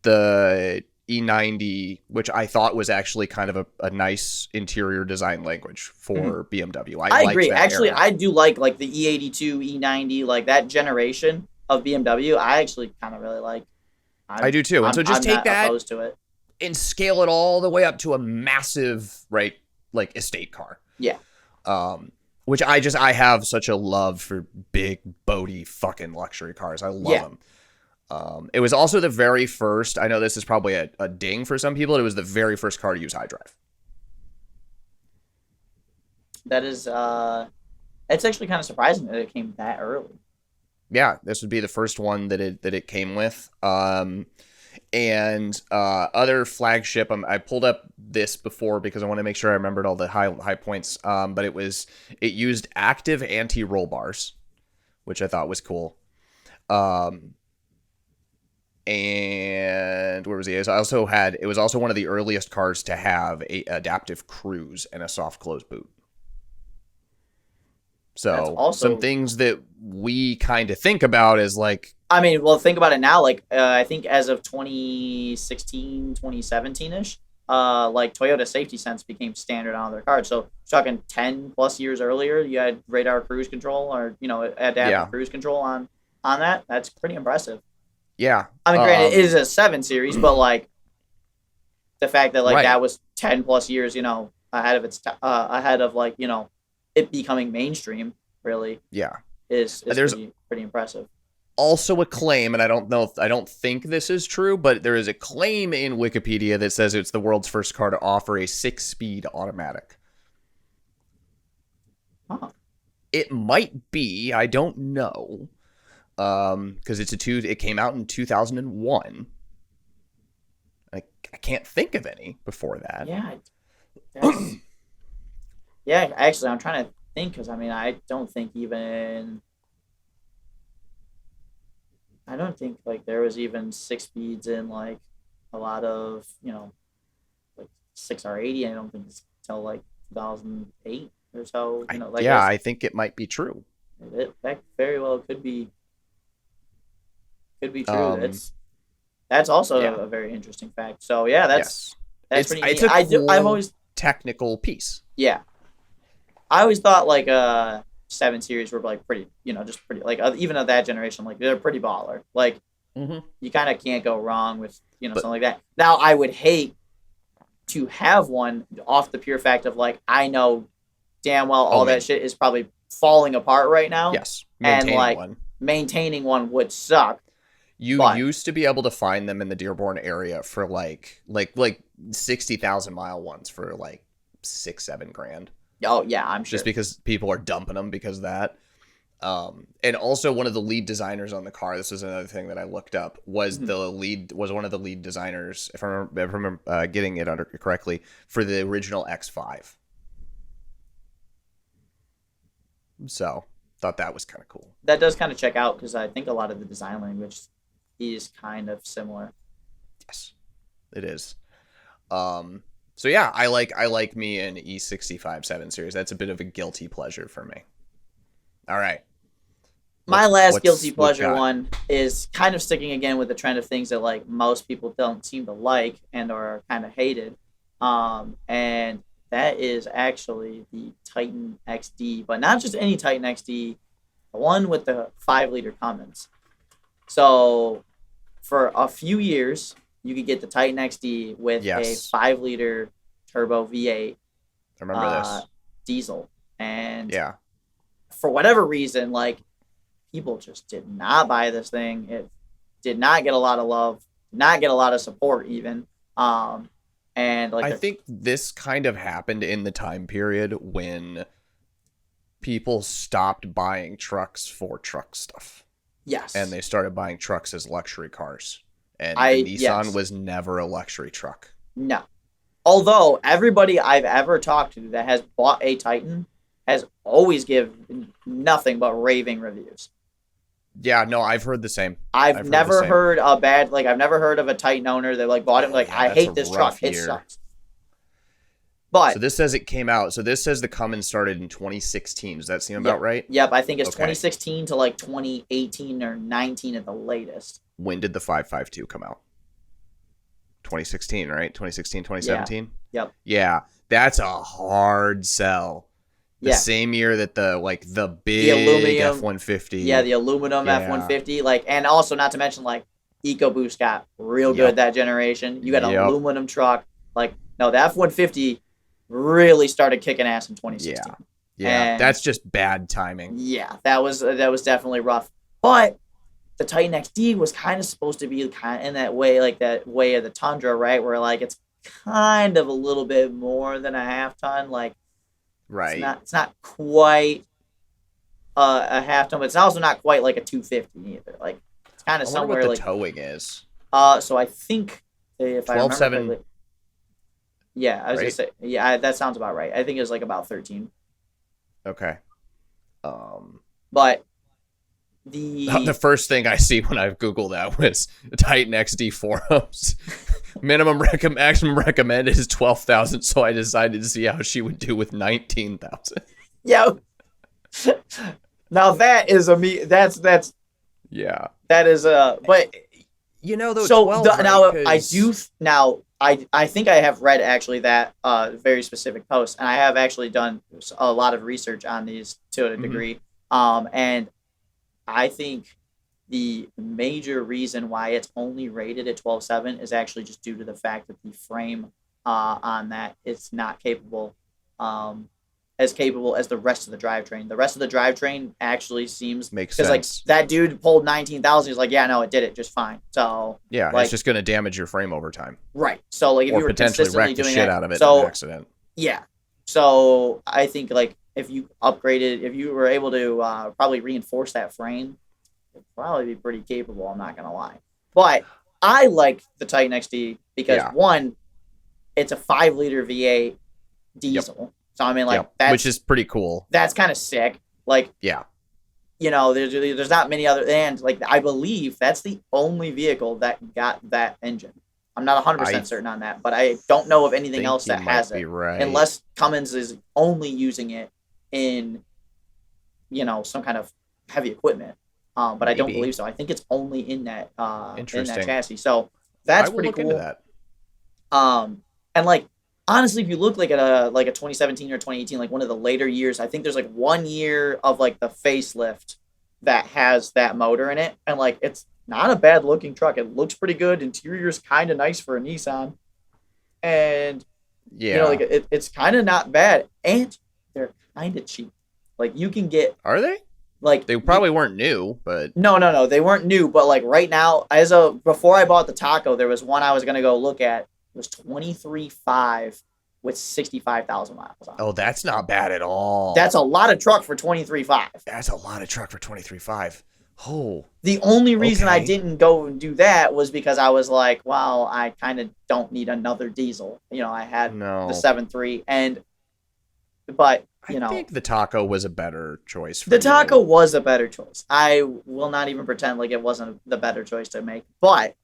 the E90, which I thought was actually kind of a nice interior design language for BMW. I agree. Actually, I do like the E82, E90, like that generation of BMW. I actually kind of really like. I do too. And so just take that opposed to it and scale it all the way up to a massive, right, like estate car. Yeah. Which I have such a love for big, boaty fucking luxury cars. I love them. It was also the very first, I know this is probably a ding for some people, it was the very first car to use iDrive. That is, it's actually kind of surprising that it came that early. Yeah, this would be the first one that it came with. And other flagship, I pulled up this before because I want to make sure I remembered all the high points. But it used active anti-roll bars, which I thought was cool. And where was he? It was also one of the earliest cars to have a adaptive cruise and a soft close boot. So some things that we kind of think about as like, I mean, well, think about it now. Like, I think as of 2016, 2017-ish, like Toyota Safety Sense became standard on their cars. So talking 10 plus years earlier, you had radar cruise control or, adaptive cruise control on that. That's pretty impressive. Yeah. I mean, granted, it is a 7 Series, but like the fact that that was 10 plus years, ahead of it becoming mainstream, really. Yeah. is There's pretty impressive. also a claim, and I don't think this is true, but there is a claim in Wikipedia that says it's the world's first car to offer a 6-speed automatic. Huh. It might be, I don't know, because it came out in 2001. I can't think of any before that. Yeah, yeah. Actually, I'm trying to think because I don't think like there was even 6 speeds in like a lot of like 6R80. I don't think it's until like 2008 or so. I think it might be true. That very well could be true. That's also a very interesting fact. So yeah, that's pretty neat. I've always technical piece. Yeah, I always thought like 7 Series were like pretty, just pretty like even of that generation, like they're pretty baller. Like you kind of can't go wrong with something like that. Now I would hate to have one off the pure fact of like I know damn well all that shit is probably falling apart right now. Yes, maintaining one would suck. You used to be able to find them in the Dearborn area for like 60,000 mile ones for like $6-7 grand. Oh yeah, I'm sure. Just because people are dumping them because of that. And also one of the lead designers on the car, this is another thing that I looked up, was one of the lead designers, if I remember getting it under correctly, for the original X5. So thought that was kind of cool. That does kind of check out because I think a lot of the design language is kind of similar. Yes, it is. So yeah, I like me an E65 7 Series. That's a bit of a guilty pleasure for me. All right. My last guilty pleasure one is kind of sticking again with the trend of things that like most people don't seem to like and are kind of hated. And that is actually the Titan XD, but not just any Titan XD, the one with the 5-liter Cummins. So for a few years, you could get the Titan XD with a 5-liter turbo V8. I remember this. Diesel. And yeah, for whatever reason, like people just did not buy this thing. It did not get a lot of love, not get a lot of support even. And like I think this kind of happened in the time period when people stopped buying trucks for truck stuff. Yes. And they started buying trucks as luxury cars. And Nissan was never a luxury truck. No. Although everybody I've ever talked to that has bought a Titan has always given nothing but raving reviews. Yeah, no, I've heard the same. I've never heard a bad, like I've never heard of a Titan owner that like bought it like, I hate this truck. It sucks. But so this says it came out. So this says the Cummins started in 2016. Does that seem about right? Yep, I think it's 2016 to like 2018 or 19 at the latest. When did the 552 come out? 2016, right? 2016, 2017? Yeah. Yep. Yeah, that's a hard sell. The same year that the big F-150. Yeah, the aluminum F-150. Like, and also not to mention like EcoBoost got real good that generation. You got an aluminum truck. Like, no, the F-150 really started kicking ass in 2016. Yeah, and that's just bad timing. Yeah, that was definitely rough. But the Titan XD was kind of supposed to be kind of in that way, like that way of the Tundra, right? Where like it's kind of a little bit more than a half ton, like. Right. It's not quite a half ton, but it's also not quite like a 250 either. Like it's kind of somewhere what the like towing is. So I think if I remember correctly, yeah, I was gonna say that sounds about right. I think it was like about 13. Okay. But the first thing I see when I Google that was Titan XD forums. Maximum recommended is 12,000, so I decided to see how she would do with 19,000. Yeah. Now that is that's yeah. That is but though. So 12, now cause... I think I have read actually that very specific post, and I have actually done a lot of research on these to a degree. And I think the major reason why it's only rated at 12.7 is actually just due to the fact that the frame on that it's not capable as capable as the rest of the drivetrain. The rest of the drivetrain actually seems makes sense. Because like that dude pulled 19,000. He's like, yeah, no, it did it just fine. So yeah, like, it's just going to damage your frame over time. Right. So like if or you were potentially wreck the shit out of it in an accident. Yeah. So I think like if you upgraded, if you were able to probably reinforce that frame, it'd probably be pretty capable. I'm not gonna lie, but I like the Titan XD because one, it's a 5-liter V8 diesel. Yep. So I mean, like that's, which is pretty cool. That's kind of sick. Like, you know, there's not many other, and like I believe that's the only vehicle that got that engine. I'm not 100% certain on that, but I don't know of anything else that has it, right. Unless Cummins is only using it in, you know, some kind of heavy equipment. But I don't believe so. I think it's only in that chassis. So that's pretty cool. Into that. And like honestly, if you look like at a 2017 or 2018, like one of the later years, I think there's like 1 year of like the facelift that has that motor in it, and like it's not a bad looking truck. It looks pretty good. Interior's kind of nice for a Nissan, and you know, like it's kind of not bad, and they're kind of cheap. Like you can get. Are they? Like they probably weren't new, but no, they weren't new. But like right now, before I bought the Taco, there was one I was gonna go look at. It was 23.5 with 65,000 miles on it. Oh, that's not bad at all. That's a lot of truck for 23.5. That's a lot of truck for 23.5. Oh. The only reason I didn't go and do that was because I was like, well, I kind of don't need another diesel. You know, I had the 7.3 but you know, I think the Taco was a better choice for the Taco was a better choice. I will not even pretend like it wasn't the better choice to make, but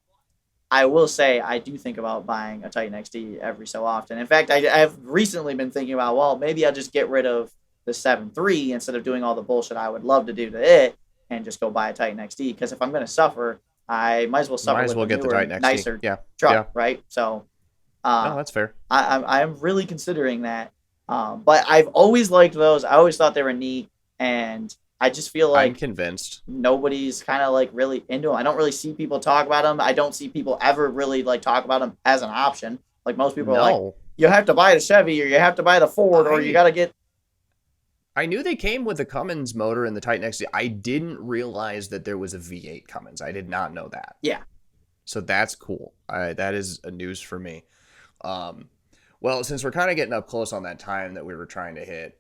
I will say I do think about buying a Titan XD every so often. In fact, I've recently been thinking about, well, maybe I'll just get rid of the 7.3 instead of doing all the bullshit I would love to do to it and just go buy a Titan XD. Because if I'm going to suffer, I might as well suffer with a newer, nicer truck, right? So, no, that's fair. I'm really considering that. But I've always liked those. I always thought they were neat, and I just feel like I'm convinced nobody's kind of like really into them. I don't really see people talk about them. I don't see people ever really like talk about them as an option. Like most people are like, you have to buy the Chevy or you have to buy the Ford or you got to get. I knew they came with a Cummins motor in the Titan XD. I didn't realize that there was a V8 Cummins. I did not know that. Yeah. So that's cool. That is a news for me. Well, since we're kind of getting up close on that time that we were trying to hit,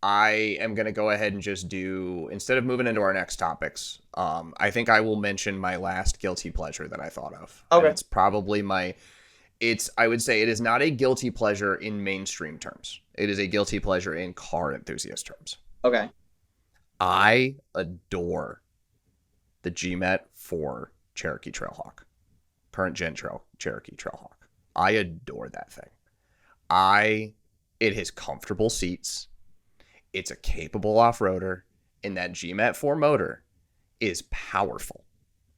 I am going to go ahead and just do, instead of moving into our next topics, I think I will mention my last guilty pleasure that I thought of. Okay. And it's probably I would say it is not a guilty pleasure in mainstream terms. It is a guilty pleasure in car enthusiast terms. Okay. I adore the GMET 4 Cherokee Trailhawk. Current gen Cherokee Trailhawk. I adore that thing. It has comfortable seats. It's a capable off-roader, and that GMET 4 motor is powerful.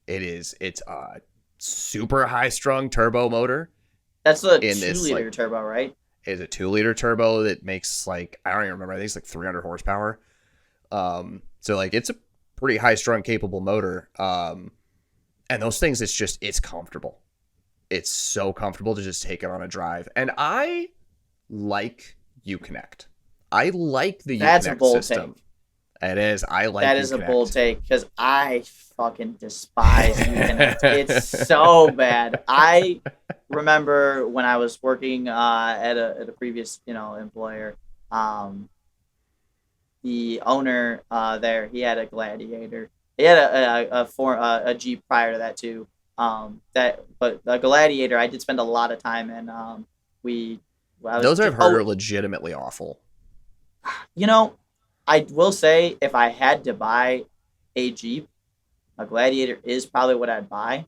It's a super high-strung turbo motor. That's a 2-liter turbo, right? It's a 2-liter turbo that makes like, I don't even remember, I think it's like 300 horsepower. So like it's a pretty high-strung capable motor. And those things, it's comfortable. It's so comfortable to just take it on a drive. And I like Uconnect. I like the Uconnect system. Take. It is. I like that. Is Uconnect. A bold take because I fucking despise Uconnect. It's so bad. I remember when I was working at a previous employer. The owner there, he had a Gladiator. He had a Jeep prior to that too. But the Gladiator, I did spend a lot of time in. Those I've heard are legitimately awful. I will say if I had to buy a Jeep, a Gladiator is probably what I'd buy.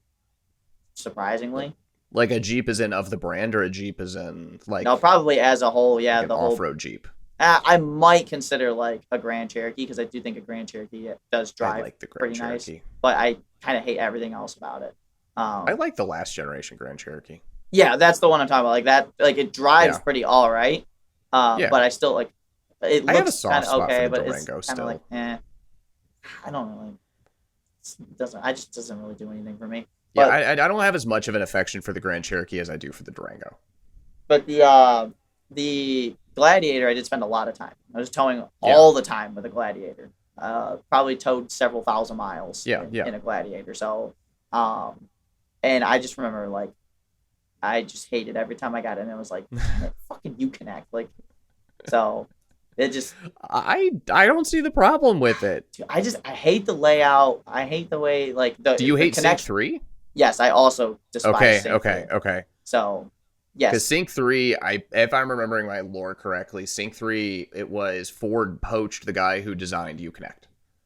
Surprisingly, like a Jeep is in of the brand, or a Jeep is in like no, probably as a whole. Yeah, like the whole off-road Jeep. I might consider like a Grand Cherokee because I do think a Grand Cherokee does drive like the pretty Cherokee. Nice. But I kind of hate everything else about it. I like the last generation Grand Cherokee. Yeah, that's the one I'm talking about. Like that, like it drives pretty all right. But I still like it. Looks kind of okay, but it's kind of like I don't know. It doesn't really do anything for me. Yeah, but, I don't have as much of an affection for the Grand Cherokee as I do for the Durango. But the the Gladiator, I did spend a lot of time. I was towing all the time with a Gladiator. Probably towed several thousand miles in a Gladiator. So, and I just remember, like, I just hated every time I got in. It was like, fucking Uconnect. Like, so it just. I don't see the problem with it. Dude, I hate the layout. I hate the way, like, Do you hate Sync 3? Yes, I also despise Sync 3. Okay. So. Yes. Because Sync 3, if I'm remembering my lore correctly, Sync 3, it was Ford poached the guy who designed Uconnect.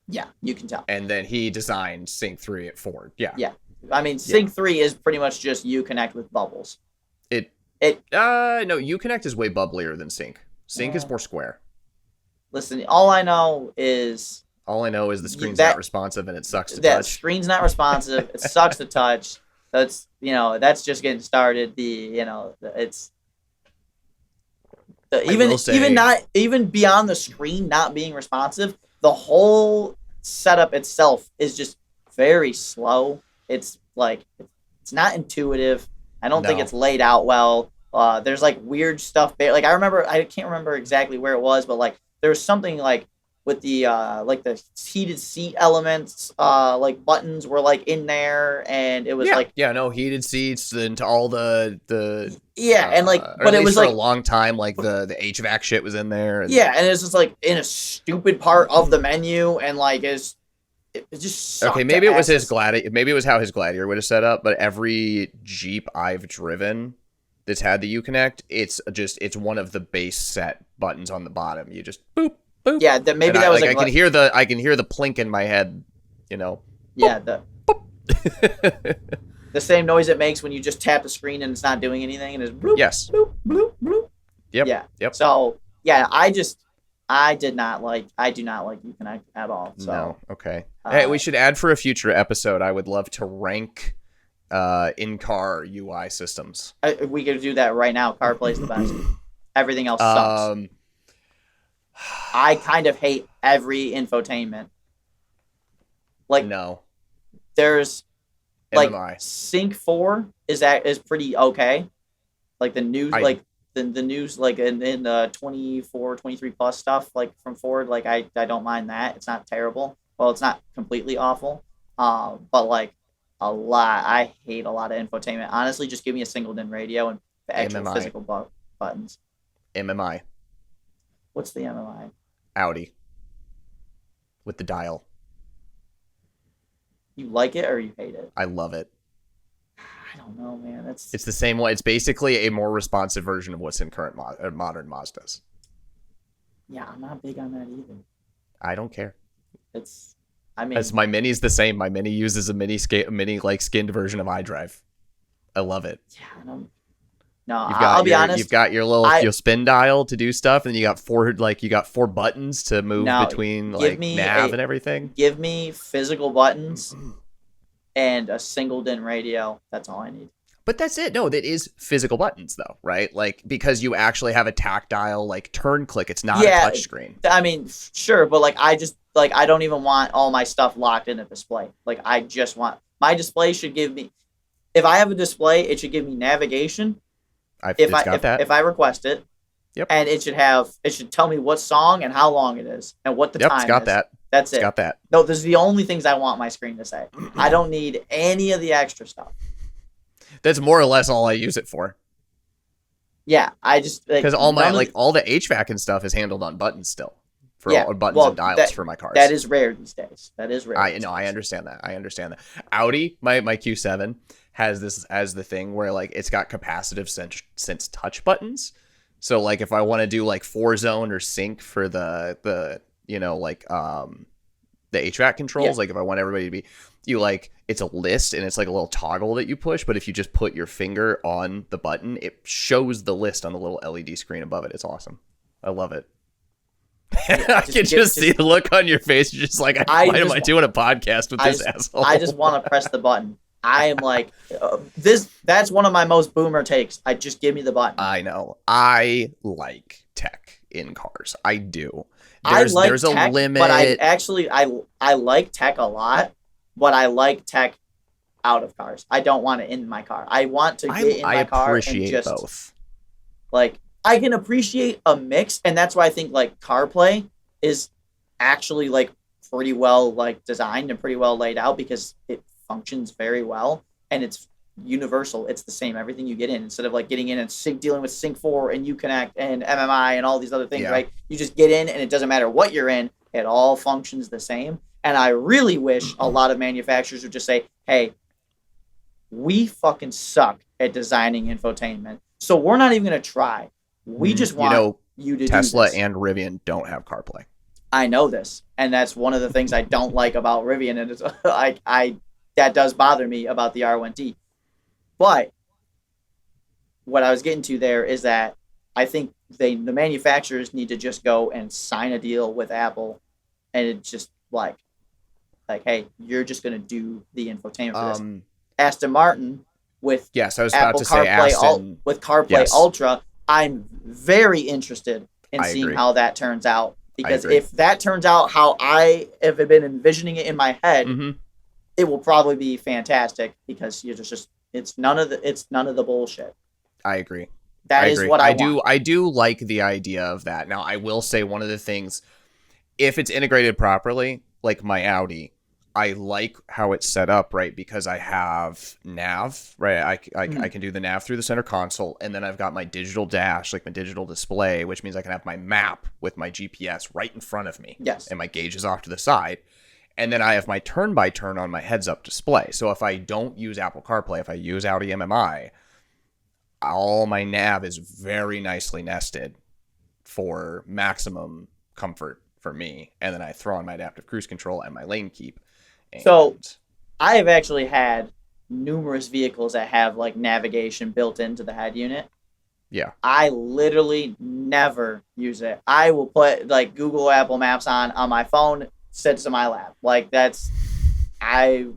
Yeah, you can tell. And then he designed Sync 3 at Ford. Yeah. Yeah. I mean, Sync 3 is pretty much just Uconnect with bubbles. No, Uconnect is way bubblier than Sync. Sync is more square. Listen, all I know is the screen's not responsive and it sucks to touch. That screen's not responsive. It sucks to touch. That's just getting started. Even beyond the screen not being responsive, the whole setup itself is just very slow. It's like it's not intuitive. I don't think it's laid out well. There's like weird stuff there. Like I can't remember exactly where it was, but like there's something like with the like the heated seat elements, like buttons were like in there, and it was heated seats and all the and like, but it was for like a long time, like the HVAC shit was in there. And it's just like in a stupid part of the menu, and like it just sucked. Okay, maybe it was maybe it was how his Gladiator would have set up, but every Jeep I've driven that's had the Uconnect, it's one of the base set buttons on the bottom. You just boop. Boop. Yeah, I can hear the plink in my head, Yeah, the same noise it makes when you just tap the screen and it's not doing anything, and it's bloop, yes, bloop, bloop, bloop. Yep. Yeah. Yep. So I do not like Uconnect at all. So no. Okay. Hey, we should add for a future episode. I would love to rank in-car UI systems. We could do that right now. CarPlay's the best. Everything else sucks. I kind of hate every infotainment. Like no, there's like MMI. Sync 4 is pretty okay. Like the news, the news, like in the 24, 23 plus stuff, like from Ford, like I don't mind that. It's not terrible. Well, it's not completely awful. But like I hate a lot of infotainment. Honestly, just give me a single DIN radio and the actual MMI. physical buttons. MMI. What's the MMI? Audi. With the dial. You like it or you hate it? I love it. I don't know, man. It's the same one. It's basically a more responsive version of what's in current modern Mazdas. Yeah, I'm not big on that either. I don't care. My Mini's the same. My Mini uses a mini like skinned version of iDrive. I love it. Yeah, I'll be honest. You've got your little your spin dial to do stuff, and you got four buttons to move between like nav and everything. Give me physical buttons and a single DIN radio. That's all I need. But that's it. No, that is physical buttons though, right? Like because you actually have a tactile like turn click. It's not a touch screen. I mean, sure, but like I don't even want all my stuff locked in a display. Like I just want my display should give me. If I have a display, it should give me navigation. If I request it, yep, and it should tell me what song and how long it is and what the time is. It's got that. That's it. It's got that. No, those are the only things I want my screen to say. I don't need any of the extra stuff. That's more or less all I use it for. Yeah, I just because all the HVAC and stuff is handled on buttons still. All buttons and dials for my cars. That is rare these days. That is rare. I understand that. Audi, my Q7 has this as the thing where like it's got capacitive sense touch buttons. So like if I want to do like 4-zone or sync for the HVAC controls, like if I want everybody to be it's a list and it's like a little toggle that you push, but if you just put your finger on the button, it shows the list on the little LED screen above it. It's awesome. I love it. I can just see the look on your face. You're just like, why am I doing a podcast with this asshole? I just want to press the button. I am like, that's one of my most boomer takes. Just give me the button. I know. I like tech in cars. I do. There's tech, a limit. But I like tech a lot, but I like tech out of cars. I don't want it in my car. I want to get in my car and just both. like I can appreciate a mix, and that's why I think like CarPlay is actually like pretty well like designed and pretty well laid out because it functions very well and it's universal. It's the same everything you get in instead of like getting in and dealing with Sync 4 and Uconnect and MMI and all these other things, right? You just get in and it doesn't matter what you're in, it all functions the same. And I really wish a lot of manufacturers would just say, hey, we fucking suck at designing infotainment, so we're not even going to try. We just want you to Tesla do this. and Rivian don't have CarPlay. I know this, and that's one of the things I don't like about Rivian, and it's that does bother me about the R1T. But what I was getting to there is that I think the manufacturers need to just go and sign a deal with Apple, and it's just like, hey, you're just going to do the infotainment for this. Aston Martin with I was Apple about to say CarPlay Aston with CarPlay Ultra, I'm very interested in seeing how that turns out. Because if that turns out how I have been envisioning it in my head, it will probably be fantastic because you're just it's none of the bullshit. I agree. That is what I want. I do like the idea of that. Now, I will say one of the things, if it's integrated properly, like my Audi, I like how it's set up, right? Because I have nav, right? I can do the nav through the center console, and then I've got my digital dash, like my digital display, which means I can have my map with my GPS right in front of me. Yes. And my gauge is off to the side. And then I have my turn-by-turn on my heads-up display. So if I don't use Apple CarPlay, if I use Audi MMI, all my nav is very nicely nested for maximum comfort for me. And then I throw on my adaptive cruise control and my lane keep. So I have actually had numerous vehicles that have like navigation built into the head unit. Yeah. I literally never use it. I will put like Google Apple Maps on my phone, sits to my lap. Like that's I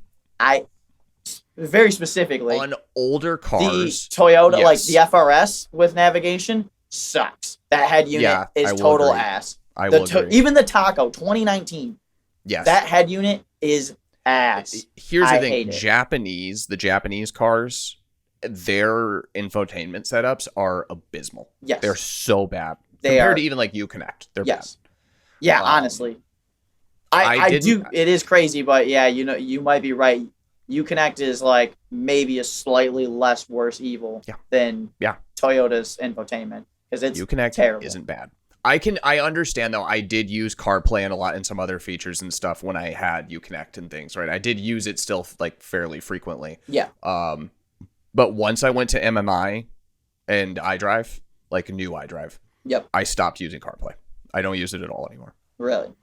very specifically on older cars. The Toyota, like the FRS with navigation, sucks. That head unit is total ass. I will agree. Even the Taco 2019. Yes. That head unit is ass. Here's the thing. The Japanese cars, their infotainment setups are abysmal. Yes. They're so bad. Compared to even like Uconnect. They're bad. Yeah, honestly. I do. It is crazy, but yeah, you might be right. Uconnect is like maybe a slightly less worse evil than Toyota's infotainment because it's Uconnect terrible. Isn't bad. I understand though. I did use CarPlay and a lot and some other features and stuff when I had Uconnect and things, right? I did use it still like fairly frequently. Yeah. But once I went to MMI and iDrive, like new iDrive, I stopped using CarPlay. I don't use it at all anymore. Really?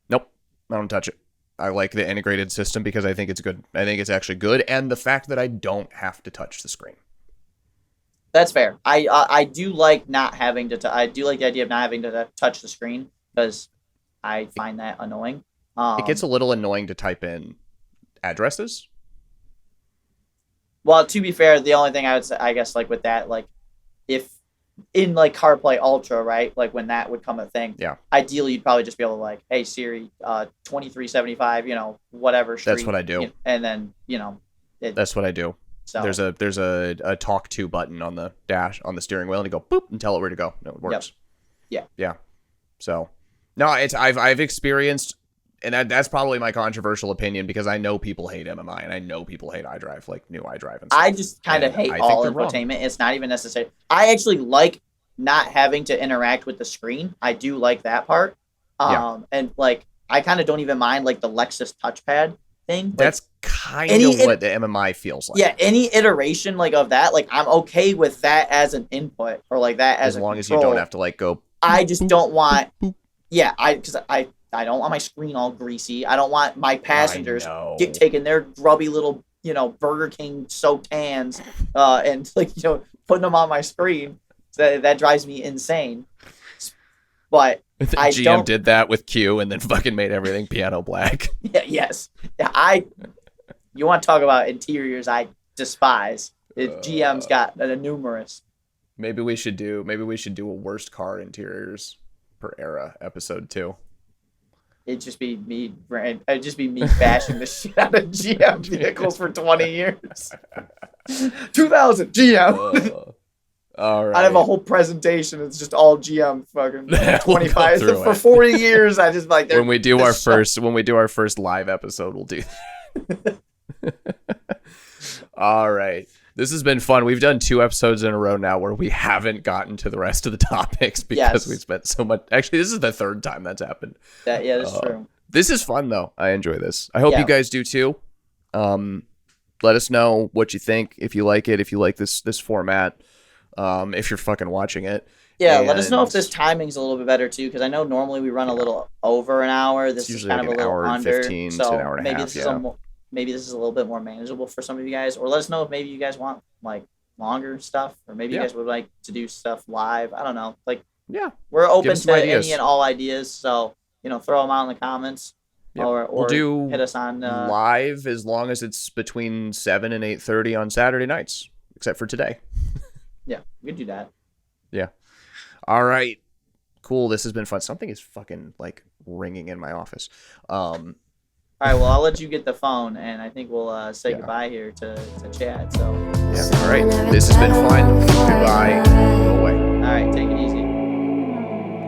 Nope. I don't touch it. I like the integrated system because I think it's good. I think it's actually good, and the fact that I don't have to touch the screen. That's fair. I do like not having to. I do like the idea of not having to touch the screen because I find that annoying. It gets a little annoying to type in addresses. Well, to be fair, the only thing I would say, I guess, like with that, like if in like CarPlay Ultra, right, like when that would come a thing, ideally you'd probably just be able to like, hey Siri, 2375, whatever street. That's what I do. And then that's what I do. So there's a talk to button on the dash on the steering wheel, and you go boop and tell it where to go. No, it works. Yep. Yeah. So no, I've experienced, and that's probably my controversial opinion because I know people hate MMI and I know people hate iDrive, like new iDrive and stuff. I just kind of hate all infotainment. Wrong. It's not even necessary. I actually like not having to interact with the screen. I do like that part. And like I kind of don't even mind like the Lexus touchpad thing. Like, that's kind of what the MMI feels like. Yeah, any iteration like of that, like I'm okay with that as an input or like that as long control. as you don't have to like go. I just don't want. Yeah, because I don't want my screen all greasy. I don't want my passengers taking their grubby little Burger King soaked hands and like putting them on my screen. That drives me insane. But GM did that with Q and then fucking made everything piano black. Yeah, yes. Yeah, you want to talk about interiors I despise. GM's got numerous. Maybe we should do a worst car interiors per era episode 2. It'd just be me bashing the shit out of GM vehicles for 20 years. 2000 GM. All right. I have a whole presentation. It's just all GM fucking 25 we'll for 40 years. I just like when we do our first live episode, we'll do that. All right. This has been fun. We've done 2 episodes in a row now where we haven't gotten to the rest of the topics because we spent so much. Actually, this is the 3rd time that's happened. That's true. This is fun though. I enjoy this. I hope you guys do too. Let us know what you think, if you like it, if you like this format, if you're fucking watching it. Yeah, let us know if this timing's a little bit better too, because I know normally we run a little over an hour. This is kind of a little under, 15 so to an hour and a maybe half. maybe this is a little bit more manageable for some of you guys. Or let us know if maybe you guys want like longer stuff, or maybe you guys would like to do stuff live. I don't know. Like, we're open to any and all ideas. So throw them out in the comments, or we'll do hit us on live as long as it's between 7 and 8:30 on Saturday nights, except for today. Yeah, we could do that. Yeah. All right. Cool. This has been fun. Something is fucking like ringing in my office. All right. Well, I'll let you get the phone, and I think we'll say goodbye here to Chad. So. Yeah. All right. This has been fun. Goodbye. Go away. All right. Take it easy.